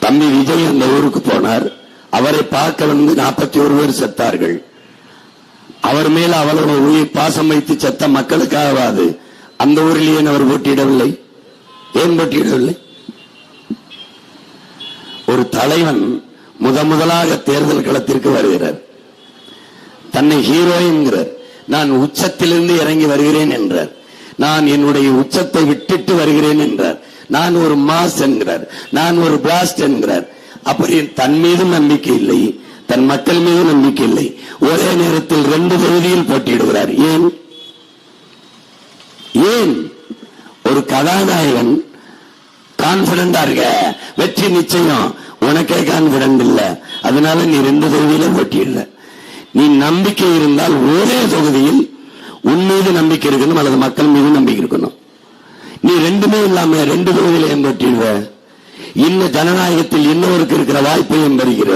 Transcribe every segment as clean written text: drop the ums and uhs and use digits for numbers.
தம்பி விஜய் அந்த ஊருக்கு போனார். அவரை பார்க்க வந்து 41 பேர் செத்தார்கள். அவர் மேல அவ்வளவு உயிர் பாசம் வைத்து செத்த மக்களுக்காகவாது அந்த ஊரிலேயே அவர் போட்டியிடவில்லை. ஏன் போட்டியிடவில்லை? ஒரு தலைவன் முதலாக தேர்தல் களத்திற்கு வருகிறார். தன்னை ஹீரோ என்கிறார். நான் உச்சத்திலிருந்து இறங்கி வருகிறேன் என்றார். நான் என்னுடைய உச்சத்தை விட்டுட்டு வருகிறேன் என்றார். நான் ஒரு மாஸ் என்கிறார். நான் ஒரு பிளாஸ்ட் என்கிறார். அப்படி தன் மீது நம்பிக்கை இல்லை, தன் மக்கள் மீது நம்பிக்கை இல்லை. ஒரே நேரத்தில் 2 தொகுதியில் போட்டியிடுகிறார். ஏன்? ஏன்? ஒரு கதாநாயகன் கான்பிடண்டா இருக்க, வெற்றி நிச்சயம், உனக்கே கான்பிடன்ட் இல்ல, அதனால நீ 2 தொகுதியில போட்டியிடல. நீ நம்பிக்கை இருந்தால் ஒரே தொகுதியில் உன் மீது நம்பிக்கை இருக்கணும் அல்லது மக்கள் மீது நம்பிக்கை இருக்கணும். நீ 2மே இல்லாம 2 தொகுதியில ஏன் போட்டிடுவ? இன்னும் ஜனநாயகத்தில் இன்னொருக்கு இருக்கிற வாய்ப்பையும் பெறுகிற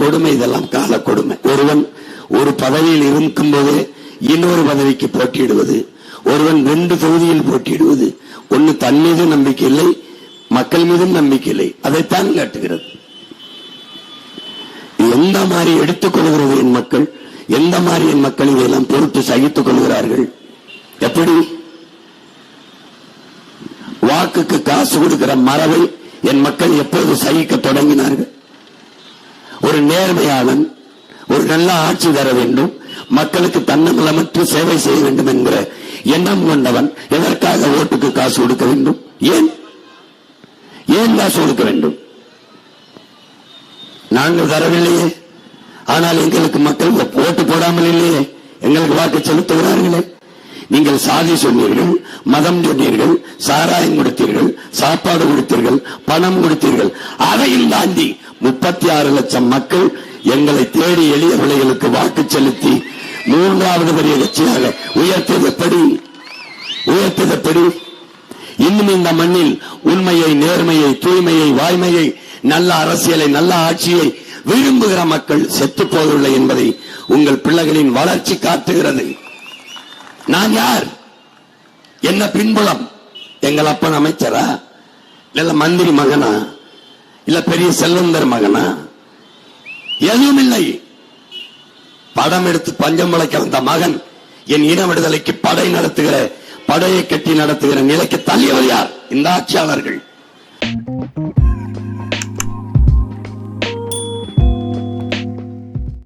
கொடுமை. இதெல்லாம் கால கொடுமை. ஒருவன் ஒரு பதவியில் இருக்கும் போதே இன்னொரு பதவிக்கு போட்டியிடுவது, ஒருவன் 2 தொகுதியில் போட்டியிடுவது, ஒன்னு தன் மீது நம்பிக்கை இல்லை, மக்கள் மீதும் நம்பிக்கை இல்லை. அதைத்தான் காட்டுகிறது. எந்த மாதிரி எடுத்துக் கொள்கிறது என் மக்கள்? எந்த மாதிரி என் மக்கள் இதையெல்லாம் பொறுத்து சகித்துக் கொள்கிறார்கள்? எப்படி? வாக்குக்கு காசு கொடுக்கிற மரபை என் மக்கள் எப்போது சகிக்க தொடங்கினார்கள்? ஒரு நேர்மையாளன், ஒரு நல்ல ஆட்சி தர வேண்டும், மக்களுக்கு தன்னலமற்ற சேவை செய்ய வேண்டும் என்கிற எண்ணம் கொண்டவன் எதற்காக ஓட்டுக்கு காசு கொடுக்க வேண்டும்? ஏன் காசு கொடுக்க வேண்டும்? நாங்கள் தரவில்லையே, ஆனால் எங்களுக்கு மக்கள் ஓட்டு போடாமல் இல்லையே, எங்களுக்கு வாக்கு செலுத்துகிறார்களே. நீங்கள் சாதி சொன்னீர்கள், மதம் சொன்னீர்கள், சாராயம் கொடுத்தீர்கள், சாப்பாடு கொடுத்தீர்கள், பணம் கொடுத்தீர்கள். அதையும் தாண்டி 36 லட்சம் மக்கள் எங்களை தேடி எளிய பிள்ளைகளுக்கு வாக்கு செலுத்தி 3வது பெரிய கட்சியாக உயர்த்தது எப்படி? இன்னும் இந்த மண்ணில் உண்மையை, நேர்மையை, தூய்மையை, வாய்மையை, நல்ல அரசியலை, நல்ல ஆட்சியை விரும்புகிற மக்கள் செத்து போவதில்லை என்பதை உங்கள் பிள்ளைகளின் வளர்ச்சி காட்டுகிறது. நான் யார்? என்ன பின்புலம்? எங்கள் அப்பன் அமைச்சரா, இல்ல மந்திரி மகனா, இல்ல பெரிய செல்வந்தர் மகனா? எதுவும் இல்லை. படம் எடுத்து பஞ்சம் விளைக்க வந்த மகன் என் இன விடுதலைக்கு படையை கட்டி நடத்துகிற நிலைக்கு தள்ளியவர் யார்? இந்த ஆட்சியாளர்கள்.